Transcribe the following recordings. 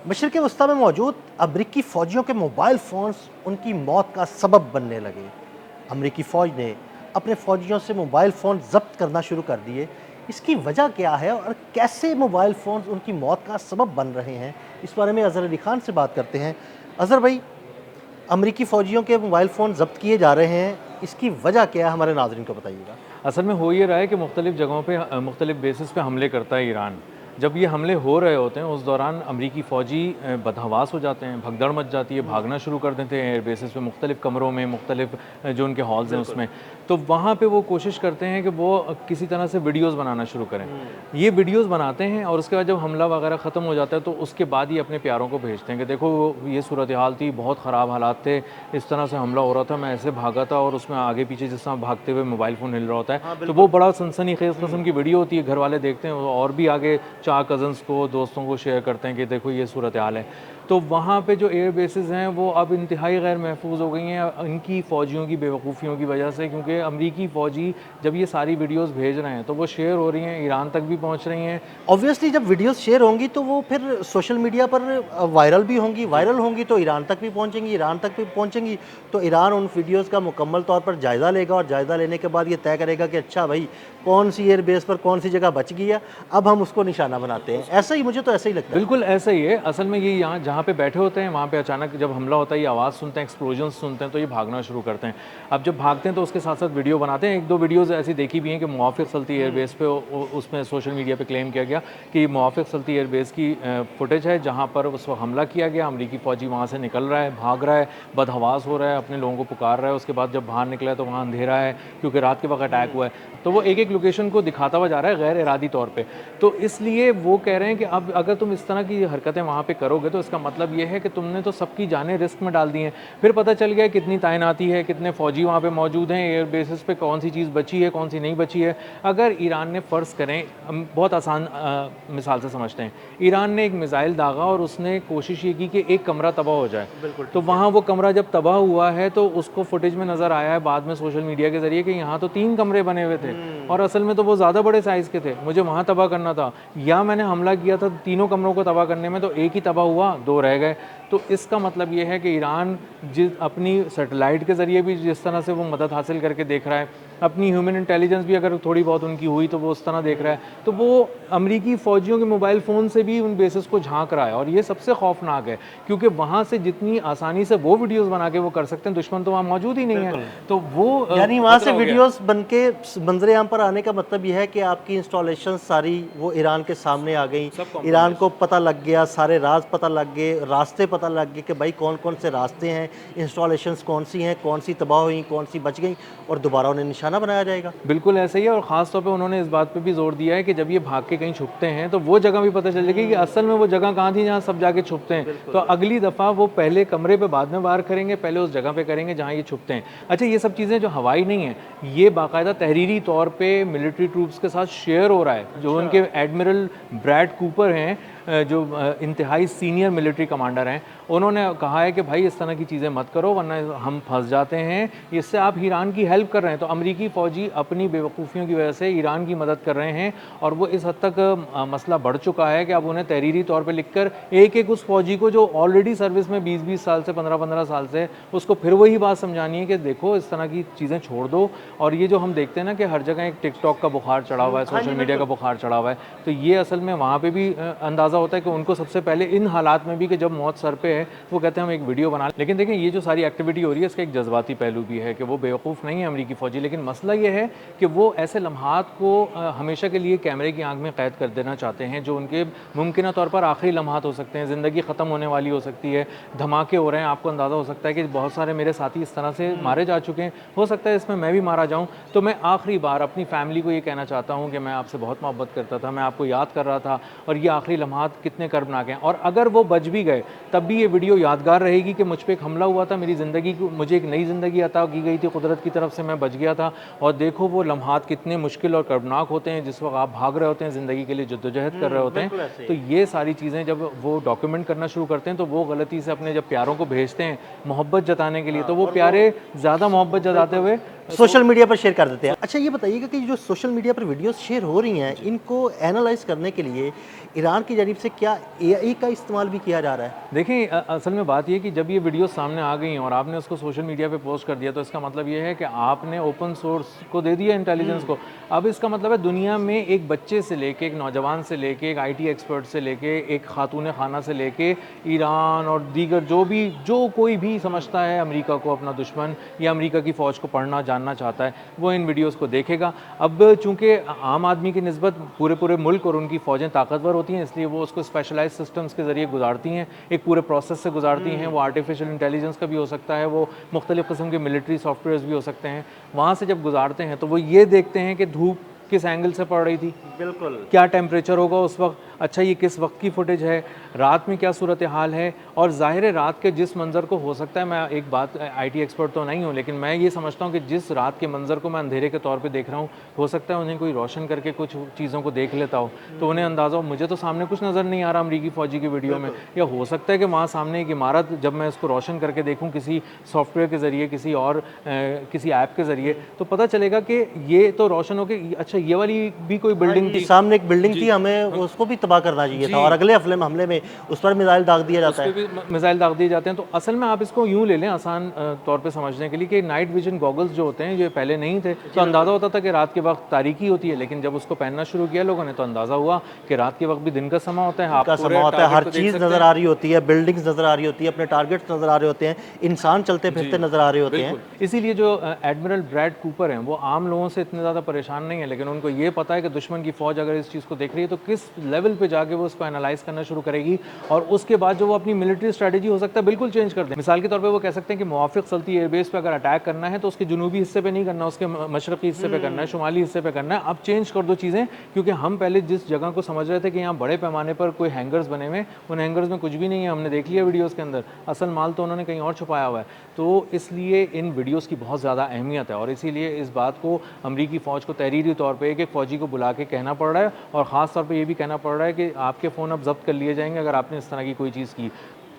मशरिक़ वस्ता में मौजूद अमरीकी फ़ौजियों के मोबाइल फ़ोन्स उनकी मौत का सबब बनने लगे। अमरीकी फ़ौज ने अपने फ़ौजियों से मोबाइल फ़ोन ज़ब्त करना शुरू कर दिए। इसकी वजह क्या है और कैसे मोबाइल फ़ोन्स उनकी मौत का सबब बन रहे हैं? इस बारे में अज़हर अली ख़ान से बात करते हैं। अज़हर भाई, अमरीकी फ़ौजियों के मोबाइल फ़ोन ज़ब्त किए जा रहे हैं, इसकी वजह क्या है, हमारे नाज़रीन को बताइएगा। असल में हो ये रहा है कि मुख्तलिफ़ जगहों पे मुख्तलिफ़ बेसिस पे हमले करता है ईरान। जब ये हमले हो रहे होते हैं उस दौरान अमरीकी फ़ौजी बदहवास हो जाते हैं, भगदड़ मच जाती है, भागना शुरू कर देते हैं एयर बेसिस पे मुख्तलिफ़ कमरों में, मुख्तलिफ़ जो उनके हॉल्स हैं उसमें। तो वहाँ पे वो कोशिश करते हैं कि वो किसी तरह से वीडियोज़ बनाना शुरू करें। ये वीडियोज़ बनाते हैं और उसके बाद जब हमला वगैरह ख़त्म हो जाता है तो उसके बाद ही अपने प्यारों को भेजते हैं कि देखो ये सूरत हाल थी, बहुत ख़राब हालात थे, इस तरह से हमला हो रहा था, मैं ऐसे भागा था और उसमें आगे पीछे जिस तरह भागते हुए मोबाइल फ़ोन हिल रहा होता हाँ, है। तो वो बिल्कुल। बड़ा सनसनीखेज़ किस्म की वीडियो होती है, घर वाले देखते हैं और भी आगे 4 कज़न्स को, दोस्तों को शेयर करते हैं कि देखो ये सूरत हाल है। तो वहाँ पे जो एयर बेसेस हैं वो अब इंतहाई गैर महफूज हो गई हैं इनकी फ़ौजियों की बेवकूफ़ियों की वजह से, क्योंकि अमरीकी फ़ौजी जब ये सारी वीडियोज़ भेज रहे हैं तो वो शेयर हो रही हैं, ईरान तक भी पहुँच रही हैं। ऑब्वियसली जब वीडियोस शेयर होंगी तो वो फिर सोशल मीडिया पर वायरल भी होंगी, वायरल होंगी तो ईरान तक भी पहुंचेंगी, ईरान तक भी पहुंचेंगी तो ईरान उन वीडियोस का मुकम्मल तौर पर जायज़ा लेगा और जायज़ा लेने के बाद ये तय करेगा कि अच्छा भाई, कौन सी एयर बेस पर कौन सी जगह बच गई है, अब हम उसको निशाना बनाते हैं। ऐसा ही, मुझे तो ऐसा ही लगता है। बिल्कुल ऐसा ही है। असल में ये यहाँ जहाँ पे बैठे होते हैं वहाँ पे अचानक जब हमला होता है ये आवाज़ सुनते हैं, एक्सप्लोजन सुनते हैं तो ये भागना शुरू करते हैं। अब जब भागते हैं तो उसके साथ-साथ वीडियो बनाते हैं। 1-2 वीडियोज़ ऐसी देखी भी हैं कि मुवाफ़िक़ सल्ती एयरबेस पे उसमें सोशल मीडिया पे क्लेम किया गया कि मुवाफ़िक़ सल्ती एयरबेस की फुटेज है जहाँ पर उस वक़्त हमला किया गया। अमरीकी फ़ौजी वहाँ से निकल रहा है, भाग रहा है, बदहवास हो रहा है, अपने लोगों को पुकार रहा है। उसके बाद जब बाहर निकला है तो वहाँ अंधेरा है क्योंकि रात के वक़्त अटैक हुआ है। तो वो एक-एक लोकेशन को दिखाता हुआ जा रहा है गैर इरादी तौर पे। तो इसलिए वो कह रहे हैं कि अब अगर तुम इस तरह की हरकतें वहाँ पे करोगे तो इसका मतलब ये है कि तुमने तो सबकी जानें रिस्क में डाल दी हैं। फिर पता चल गया कितनी तैनाती है, कितने फ़ौजी वहाँ पे मौजूद हैं, एयर बेसिस पे कौन सी चीज़ बची है, कौन सी नहीं बची है। अगर ईरान ने फ़र्ज़ करें, हम बहुत आसान मिसाल से समझते हैं, ईरान ने एक मिसाइल दागा और उसने कोशिश ये की कि एक कमरा तबाह हो जाए। बिल्कुल तो ठीक है। वहाँ वो कमरा जब तबाह हुआ है तो उसको फुटेज में नज़र आया है बाद में सोशल मीडिया के ज़रिए कि यहाँ तो 3 कमरे बने हुए थे और असल में तो वो ज़्यादा बड़े साइज़ के थे। मुझे वहाँ तबाह करना था या मैंने हमला किया था तीनों कमरों को तबाह करने में, तो एक ही तबाह हुआ, 2 रह गए। तो इसका मतलब ये है कि ईरान जिस अपनी सैटेलाइट के ज़रिए भी जिस तरह से वो मदद हासिल करके देख रहा है, अपनी ह्यूमन इंटेलिजेंस भी अगर थोड़ी बहुत उनकी हुई तो वो उस तरह देख रहा है। तो वो अमरीकी फ़ौजियों के मोबाइल फ़ोन से भी उन बेसिस को झाँक रहा है और ये सबसे खौफनाक है क्योंकि वहाँ से जितनी आसानी से वो वीडियोज़ बना के वो कर सकते हैं, दुश्मन तो वहाँ मौजूद ही नहीं है। बिल्कुल। तो वो यानी वहाँ से खतरा हो गया है। वीडियोस बन के मंजरे आम पर आने का मतलब ये है कि आपकी इंस्टॉलेशन सारी वो ईरान के सामने आ गई। सब ईरान कॉम्प्रोमाइज़। को पता लग गया, सारे राज पता लग गए, रास्ते पता लग गए कि भाई कौन-कौन से रास्ते हैं, इंस्टॉलेशंस कौन सी हैं, कौन सी तबाह हुई, कौन सी बच गई और दोबारा उन्हें निशाना बनाया जाएगा। बिल्कुल ऐसा ही है और ख़ास तौर पे उन्होंने इस बात पे भी ज़ोर दिया है कि जब ये भाग के कहीं छुपते हैं तो वो जगह भी पता चल जाएगी कि असल में वो जगह कहाँ थी जहाँ सब जाके छुपते हैं। तो अगली दफ़ा वो पहले कमरे पे बाद में वार करेंगे, पहले उस जगह पे करेंगे जहाँ ये छुपते हैं। अच्छा, ये सब चीज़ें जो हवाई नहीं हैं, ये बाकायदा तहरीरी तौर पे मिलिट्री ट्रूप्स के साथ शेयर हो रहा है। जो उनके एडमिरल ब्रैड कूपर हैं, जो इंतहाई सीनियर मिलिट्री कमांडर हैं, उन्होंने कहा है कि भाई इस तरह की चीज़ें मत करो वरना हम फंस जाते हैं, इससे आप ईरान की हेल्प कर रहे हैं। तो अमरीकी फ़ौजी अपनी बेवकूफ़ियों की वजह से ईरान की मदद कर रहे हैं और वो इस हद तक मसला बढ़ चुका है कि अब उन्हें तहरीरी तौर पे लिखकर एक-एक उस फ़ौजी को जो ऑलरेडी सर्विस में 20-20 साल से 15-15 साल से, उसको फिर वही बात समझानी है कि देखो इस तरह की चीज़ें छोड़ दो। और ये जो हम देखते हैं ना कि हर जगह एक टिकटॉक का बुखार चढ़ा हुआ है, हाँ जी, सोशल मीडिया का बिल्कुल। बुखार चढ़ा हुआ है, तो ये असल में वहाँ पे भी अंदाज़ा होता है कि उनको सबसे पहले इन हालात में भी कि जब मौत सर पे है, वो कहते हैं हम एक वीडियो बना लें। लेकिन देखिए ये जो सारी एक्टिविटी हो रही है इसका एक जज्बाती पहलू भी है कि वो बेवकूफ़ नहीं है अमरीकी फ़ौजी, लेकिन मसला ये है कि वो ऐसे लम्हात को हमेशा के लिए कैमरे की आँख में कैद कर देना चाहते हैं जो उनके मुमकिन तौर पर आखिरी लम्हात हो सकते हैं, ज़िंदगी ख़त्म होने वाली हो सकती है, धमाके हो रहे हैं, आपको अंदाज़ा हो सकता है कि बहुत सारे मेरे साथी इस तरह से मारे जा चुके हैं, हो सकता है इसमें मैं भी मारा जाऊँ। तो मैं आखिरी बार अपनी फ़ैमिली को ये कहना चाहता हूँ कि मैं आपसे बहुत मोहब्बत करता था, मैं आपको याद कर रहा था और ये आखिरी लम्हात कितने कर्बनाक हैं। और अगर वो बच भी गए तब भी ये वीडियो यादगार रहेगी कि मुझ पे एक हमला हुआ था, मेरी ज़िंदगी को मुझे एक नई ज़िंदगी अता की गई थी कुदरत की तरफ से, मैं बच गया था और देखो वो लम्हात कितने मुश्किल और कर्बनाक होते हैं जिस वक्त आप भाग रहे होते हैं, ज़िंदगी के लिए जद्दोजहद कर रहे होते बिल्कुल हैं। ऐसे ही तो है। ये सारी चीज़ें जब वो डॉक्यूमेंट करना शुरू करते हैं तो वो गलती से अपने जब प्यारों को भेजते हैं मोहब्बत जताने के लिए, हाँ, तो वो और वो प्यारे ज़्यादा मोहब्बत जताते बिल्कुल। हुए सोशल मीडिया पर शेयर कर देते हैं। अच्छा ये बताइएगा कि जो सोशल मीडिया पर वीडियोस शेयर हो रही हैं, इनको एनालाइज करने के लिए ईरान की जानिब से क्या एआई का इस्तेमाल भी किया जा रहा है? देखिए असल में बात ये है कि जब ये वीडियो सामने आ गई हैं और आपने उसको सोशल मीडिया पे पोस्ट कर दिया, तो इसका मतलब ये है कि आपने ओपन सोर्स को दे दिया इंटेलिजेंस को। अब इसका मतलब है दुनिया में एक बच्चे से लेके, एक नौजवान से लेके, एक आईटी एक्सपर्ट से लेके, एक खातून खाना से लेके, ईरान और दीगर जो कोई भी समझता है अमेरिका को अपना दुश्मन या अमेरिका की फ़ौज को पढ़ना जानना चाहता है, वो इन वीडियोज़ को देखेगा। अब चूँकि आम आदमी की निस्बत पूरे मुल्क और उनकी फ़ौजें ताकतवर होती हैं, इसलिए वो उसको स्पेशलाइज सिस्टम्स के ज़रिए गुजारती हैं, एक पूरे प्रोसेस से गुजारती हैं। वो आर्टिफिशियल इंटेलिजेंस का भी हो सकता है, वो मुख्तलिफ़ किस्म के मिलिट्री सॉफ्टवेयर्स भी हो सकते हैं। वहाँ से जब गुजारते हैं तो वो ये देखते हैं कि धूप किस एंगल से पड़ रही थी, बिल्कुल। क्या टेम्परेचर होगा उस वक्त, अच्छा ये किस वक्त की फुटेज है, रात में क्या सूरत हाल है। और ज़ाहिर है रात के जिस मंज़र को, हो सकता है, मैं एक बात आईटी एक्सपर्ट तो नहीं हूँ, लेकिन मैं ये समझता हूँ कि जिस रात के मंज़र को मैं अंधेरे के तौर पे देख रहा हूँ, हो सकता है उन्हें कोई रोशन करके कुछ चीज़ों को देख लेता हो, तो उन्हें अंदाज़ा हो मुझे तो सामने कुछ नज़र नहीं आ रहा अमरीकी फ़ौजी की वीडियो में, या हो सकता है कि वहाँ सामने एक इमारत, जब मैं इसको रोशन करके देखूँ किसी सॉफ्टवेयर के ज़रिए, किसी ऐप के ज़रिए, तो पता चलेगा कि ये तो रोशन हो के अच्छा ये वाली भी कोई बिल्डिंग थी, सामने एक बिल्डिंग थी, हमें उसको भी तबाह करना चाहिए था और अगले हमले में उस पर मिसाइल दाग दिया जाता है। उसपे भी मिसाइल दाग दिए जाते हैं। तो असल में आप इसको यूँ ले लें आसान तौर पे समझने के लिए कि नाइट विजन गॉगल्स जो होते हैं, जो पहले नहीं थे, तो अंदाज़ा होता था कि रात के वक्त तारीकी होती है, लेकिन जब उसको पहनना शुरू किया लोगों ने तो अंदाज़ा हुआ कि रात के वक्त भी दिन का समा होता है, आप पूरे हर टारगेट को देख चीज़ सकते नज़र हैं। आ रही होती है, बिल्डिंग्स नज़र आ रही होती है, अपने टारगेट्स नज़र आ रहे होते हैं, इंसान चलते फिरते नज़र आ रहे होते हैं। इसीलिए जो एडमिरल ब्रैड कूपर हैं, वो आम लोगों से इतने ज़्यादा परेशान नहीं है, लेकिन उनको ये पता है कि दुश्मन की फ़ौज अगर इस चीज़ को देख रही है तो किस लेवल पे जाके वो उसको एनालाइज करना शुरू करेगी, और उसके बाद जो वो अपनी मिलिट्री स्ट्रेटजी हो सकता है बिल्कुल चेंज कर दें। मिसाल के तौर पे वो कह सकते हैं कि मुवाफ़िक़ सल्ती एयरबेस पे अगर अटैक करना है तो उसके जनूबी हिस्से पे नहीं करना, उसके मशरक़ी हिस्से पे करना है, शुमाली हिस्से पे करना है। अब चेंज कर दो चीज़ें, क्योंकि हम पहले जिस जगह को समझ रहे थे कि यहाँ बड़े पैमाने पर कोई हैंगर्स बने हुए, उन हैंगर्स में कुछ भी नहीं है, हमने देख लिया वीडियोज़ के अंदर, असल माल तो उन्होंने कहीं और छुपाया हुआ है। तो इसलिए इन वीडियोज़ की बहुत ज़्यादा अहमियत है, और इसीलिए इस बात को अमरीकी फ़ौज को तहरीरी तौर पर एक फ़ौजी को बुला के कहना पड़ रहा है, और ख़ास तौर पर ये भी कहना पड़ रहा है कि आपके फ़ोन अब जब्त कर लिए जाएंगे अगर आपने इस तरह की कोई चीज़ की।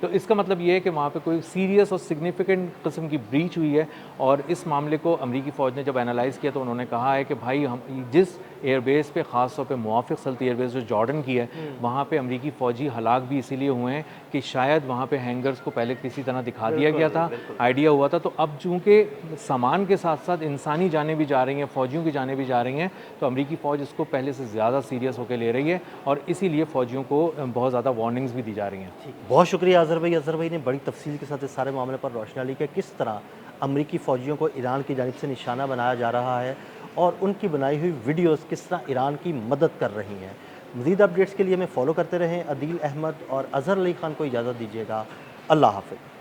तो इसका मतलब ये है कि वहाँ पे कोई सीरियस और सिग्निफिकेंट किस्म की ब्रीच हुई है, और इस मामले को अमरीकी फ़ौज ने जब एनालाइज़ किया तो उन्होंने कहा है कि भाई हम जिस एयरबेस पे, ख़ास तौर पे मुवाफ़िक़ सल्ती एयरबेस जो जॉर्डन की है, वहाँ पे अमरीकी फ़ौजी हलाक भी इसीलिए हुए हैं कि शायद वहाँ पे हैंगर्स को पहले किसी तरह दिखा दिया गया था, आइडिया हुआ था। तो अब चूँकि सामान के साथ साथ इंसानी जानें भी जा रही हैं, फ़ौजियों की जानें भी जा रही हैं, तो अमरीकी फ़ौज इसको पहले से ज़्यादा सीरियस होकर ले रही है, और इसीलिए फ़ौजियों को बहुत ज़्यादा वार्निंग्स भी दी जा रही हैं। बहुत शुक्रिया अज़हर भाई ने बड़ी तफसील के साथ इस सारे मामले पर रोशनी डाली कि किस तरह अमरीकी फ़ौजियों को ईरान की जानिब से निशाना बनाया जा रहा है और उनकी बनाई हुई वीडियोस किस तरह ईरान की मदद कर रही हैं। मज़ीद अपडेट्स के लिए हमें फ़ॉलो करते रहें। अदील अहमद और अज़हर अली ख़ान को इजाज़त दीजिएगा। अल्लाह हाफ़िज़।